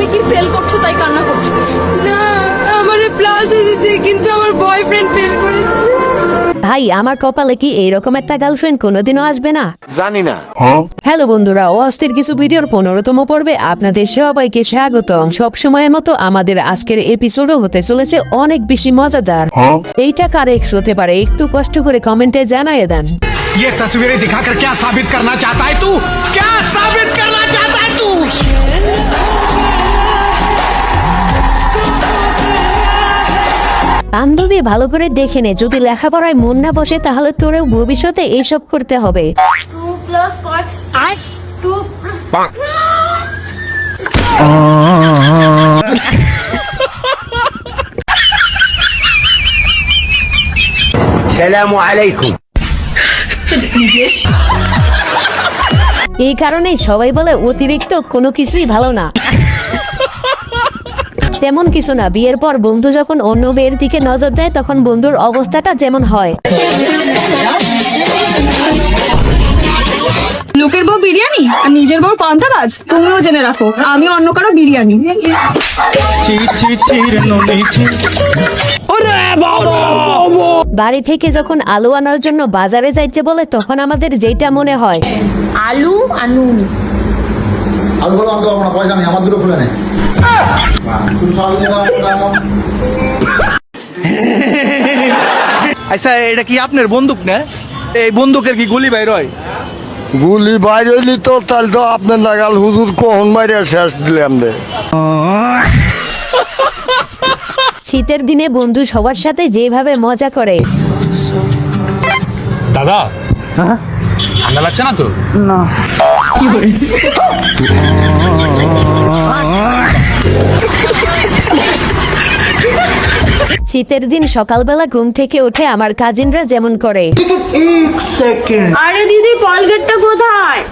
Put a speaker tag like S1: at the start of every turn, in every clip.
S1: তুমি কি ফেল করছো তাই কান্না করছো? না, আমার প্লাস এসেছে কিন্তু আমার বয়ফ্রেন্ড ফেল করেছে।
S2: ভাই আমার কপালে কি এইরকম একটা গার্লফ্রেন্ড কোনোদিনও আসবে না?
S3: জানি না।
S2: হ্যালো বন্ধুরা, অস্থির কিছু ভিডিওর 15তম পর্বে আপনাদের সবাইকে স্বাগতম। সবসময়ের মতো আমাদের আজকের এপিসোডও হতে চলেছে অনেক বেশি মজাদার। এইটা কার এক্স হতে পারে একটু কষ্ট করে কমেন্টে জানিয়ে দেন।
S4: ये तस्वीरें दिखाकर क्या साबित करना चाहता है तू? क्या साबित करना चाहता है तू?
S2: বান্ধবী ভালো করে দেখে নে, যদি লেখাপড়ায় মন না বসে তাহলে তোরেও ভবিষ্যতে এইসব করতে হবে।
S1: 2 + 5 2
S3: সালামু আলাইকুম।
S2: এই কারণেই সবাই বলে অতিরিক্ত কোনো কিছুই ভালো না। তেমন কিছু না, বিয়ের পর বন্ধু যখন অন্য মেয়ের দিকে নজর দেয় তখন বন্ধুর অবস্থাটা যেমন হয়।
S1: লোকের বউ বিরিয়ানি আর নিজের বউ পান্তা ভাত। তুমিও জেনে রাখো আমি অন্য কারো বিরিয়ানি।
S2: বাড়ি থেকে যখন আলু আনার জন্য বাজারে যাইতে বলে তখন আমাদের যেটা মনে হয়,
S1: আলু আনুন
S5: আলুগুলো আনতে পারবো না, পয়সা নেই, আমার দুটো খুলে নেই।
S6: আচ্ছা, এটা কি আপনার বন্দুক না? এই বন্দুকের কি গুলি বাইর হয়?
S7: গুলি বাইরে হইলি তো তাহলে তো আপনার নাগাল হুজুর কখন বাইরে শেষ দিলাম রে।
S2: শীতের দিনে বন্ধু সবার সাথে যেভাবে মজা করে।
S6: দাদা, ঠান্ডা লাগছে না তো?
S2: শীতের দিন সকালবেলা ঘুম থেকে উঠে আমার কাজিনরা যেমন করে।
S1: আরে দিদি কলগেটটা কোথায়?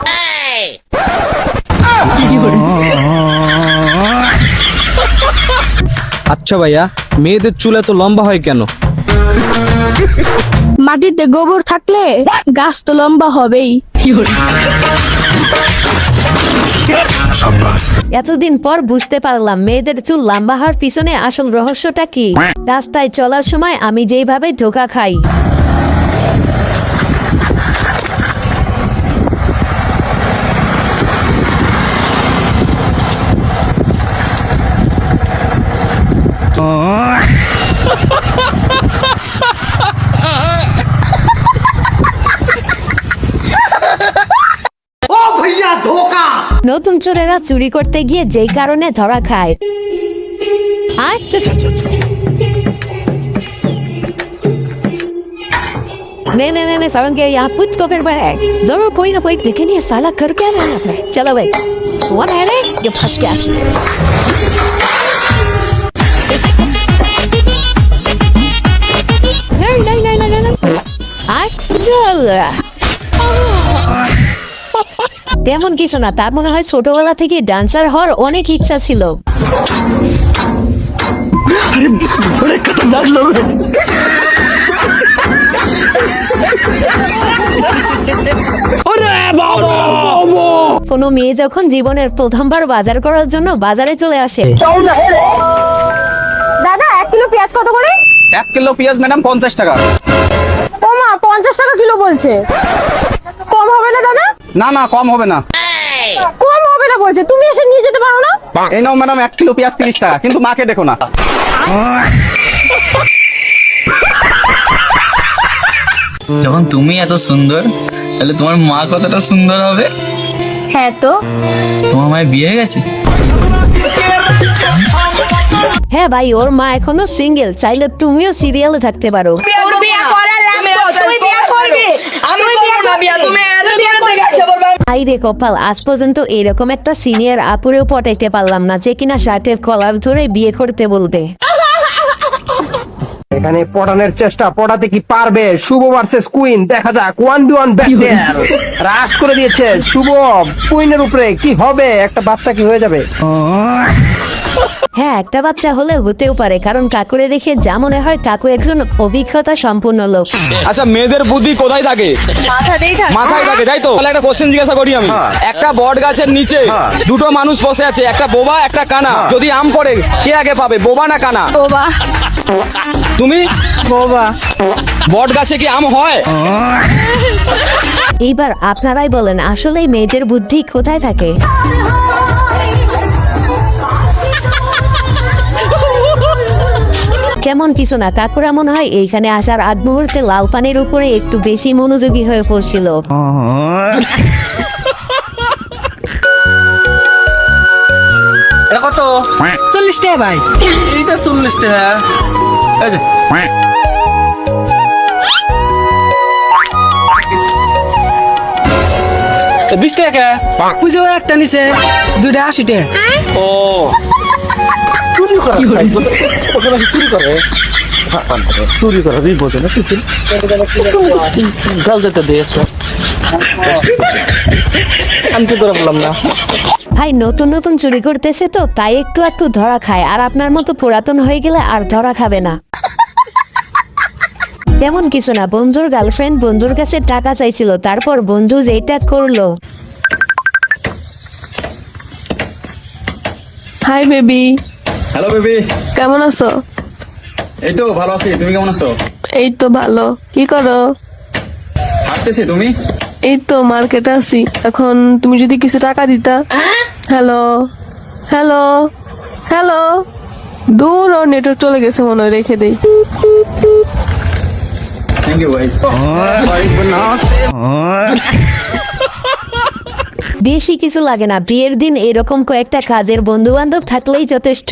S8: আচ্ছা ভাইয়া, মেয়েদের চুল এত লম্বা হয় কেন?
S9: মাটিতে গোবর থাকলে গাছ তো লম্বা হবেই।
S2: এতদিন পর বুঝতে পারলাম মেয়েদের চুল লম্বা হওয়ার পিছনে আসল রহস্যটা কি। রাস্তায় চলার সময় আমি যেভাবে ধোকা খাই, নতুন চোরেরা চুরি করতে গিয়ে যেই কারণে ধরা খায়। नहीं नहीं नहीं सावन के यहाँ पुट को फिर बढ़े जरूर कोई ना कोई लेकिन ये साला कर क्या रहा है यहाँ पे? चलो भाई फोन है रे ये फंस गया। नहीं नहीं नहीं नहीं नहीं তেমন কিছু না, তার মনে হয় ছোটবেলা থেকে ডান্সার হওয়ার অনেক ইচ্ছা ছিল। কোনো মেয়ে যখন জীবনের প্রথমবার বাজার করার জন্য বাজারে চলে আসে।
S9: দাদা 1 কিলো পেঁয়াজ কত করে?
S8: 1 কিলো পেঁয়াজ ম্যাডাম 50 টাকা।
S9: ও মা, 50 টাকা কিলো বলছে, কম হবে না দাদা?
S8: না না, কম হবে না।
S9: কম হবে না বলছে, তুমি এসে নিয়ে যেতে পারো না?
S8: এই নাও ম্যাডাম 1 কিলো পেঁয়াজ 30 টাকা, কিন্তু মাকে দেখো না।
S10: যখন তুমি এত সুন্দর তাহলে তোমার মা কতটা সুন্দর হবে?
S9: হ্যাঁ তো।
S10: তোমার মায়ের বিয়ে হয়ে গেছে?
S2: হ্যাঁ ভাই, ওর মা এখনো সিঙ্গেল, চাইলে তুমিও সিরিয়ালে থাকতে পারো। ভাই রে কপাল, আজ পর্যন্ত এরকম একটা সিনিয়র আপুরেও পটাইতে পারলাম না যে কিনা শার্টের কলার ধরে বিয়ে করতে বলবে।
S3: এখানে পড়ানোর চেষ্টা, পড়াতে কি পারবে? শুভ ভার্সেস কুইন, দেখা যাক 1v1 ব্যাটল। রাশ করে দিয়েছে শুভ কুইনের উপরে, কি হবে? একটা বাচ্চা কি হয়ে যাবে?
S2: হ্যাঁ, একটা বাচ্চা হলে হতেও পারে, কারণ কাকুরে দেখে যা মনে হয় কাকু একজন অভিজ্ঞতা সম্পূর্ণ লোক।
S8: আচ্ছা, মেয়েদের বুদ্ধি কোথায় থাকে? মাথায় থাকে, তাই তো? তাহলে একটা কোশ্চেন জিজ্ঞাসা করি আমি। একটা বট গাছের নিচে দুটো মানুষ বসে আছে, একটা বোবা একটা কানা। যদি আম পড়ে কে আগে পাবে, বোবা না কানা?
S9: বোবা।
S8: তুমি?
S9: বোবা।
S8: বট গাছে কি আম হয়?
S2: এইবার আপনারাই বলেন, আসলে মেয়েদের বুদ্ধি কোথায় থাকে? কেমন কিছু না, কাকুরা মনে হয় এইখানে আসার আগ মুহূর্তে লাল পানির উপরে একটু বেশি মনোযোগী হয়ে পড়ছিল।
S6: কত? 40 টাকা ভাই। এইটা 40 টাকা। এই যে। 20 টাকা। পুজো একটা নিছে, দুইটা 80 টাকা। ও। চুরি করে। ওকে নাকি চুরি করে? চুরি করে তুই বোঝে না কিছু। গাল যেতে দে একটা। আমি তো করে বললাম না।
S2: ভাই নতুন নতুন চুরি করতেছে তো তাই একটু একটু ধরা খায়, আর আপনার মতো পুরাতন হয়ে গেলে আর ধরা খাবে না। তেমন কিছু না, বন্ধুর গার্লফ্রেন্ড বন্ধুর কাছে টাকা চাইছিল, তারপর বন্ধু যেটা করলো।
S9: Hi baby.
S8: হ্যালো বেবি,
S9: কেমন আছো?
S8: এই তো ভালো আছি, তুমি কেমন আছো?
S9: এই তো ভালো। কি করো?
S8: হাঁটতেছি, তুমি?
S9: এই তো মার্কেটে আছি। এখন তুমি যদি কিছু টাকা দিতা। Hello hello hello. দূর, ও নেটওয়ার্ক চলে গেছে মনে হয়, রেখে দেই।
S8: থ্যাংক ইউ ভাই।
S2: বেশি কিছু লাগে না, বিয়ের দিন এরকম কয়েকটা কাজের বন্ধু বান্ধব থাকলেই যথেষ্ট।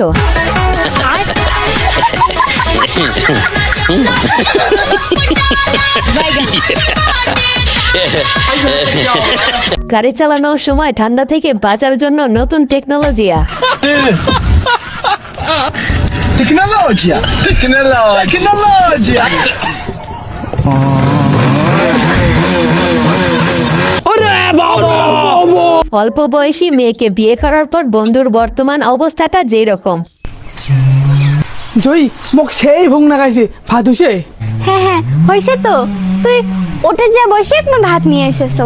S2: গাড়ি চালানোর সময় ঠান্ডা থেকে বাঁচার জন্য নতুন টেকনোলজিয়া। অল্প বয়সী মেয়েকে বিয়ে করার পর বন্ধুর বর্তমান অবস্থাটা যেরকম।
S6: জয়ী মোক সেই ভুং নাগাইছে ভাত হইছে।
S1: হ্যাঁ হ্যাঁ হয়েছে তো, তুই ওটা যা বসে আমি ভাত নিয়ে এসেছ।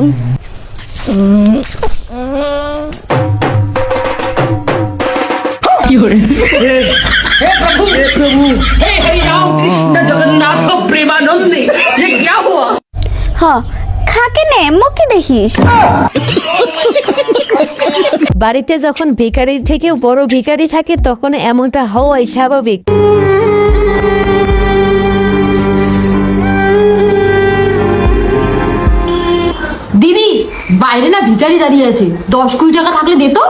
S1: হ্যাঁ খাকে নে মুখে দেখিস।
S2: বাড়িতে যখন ভিখারির থেকেও বড় ভিখারি থাকে তখন এমনটা হওয়াই স্বাভাবিক।
S9: দিদি, বাইরে না ভিখারি দাঁড়িয়ে আছে, 10-20 টাকা থাকলে দে তো।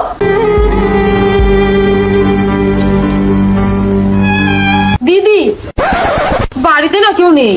S9: দিদি, বাড়িতে না কেউ নেই।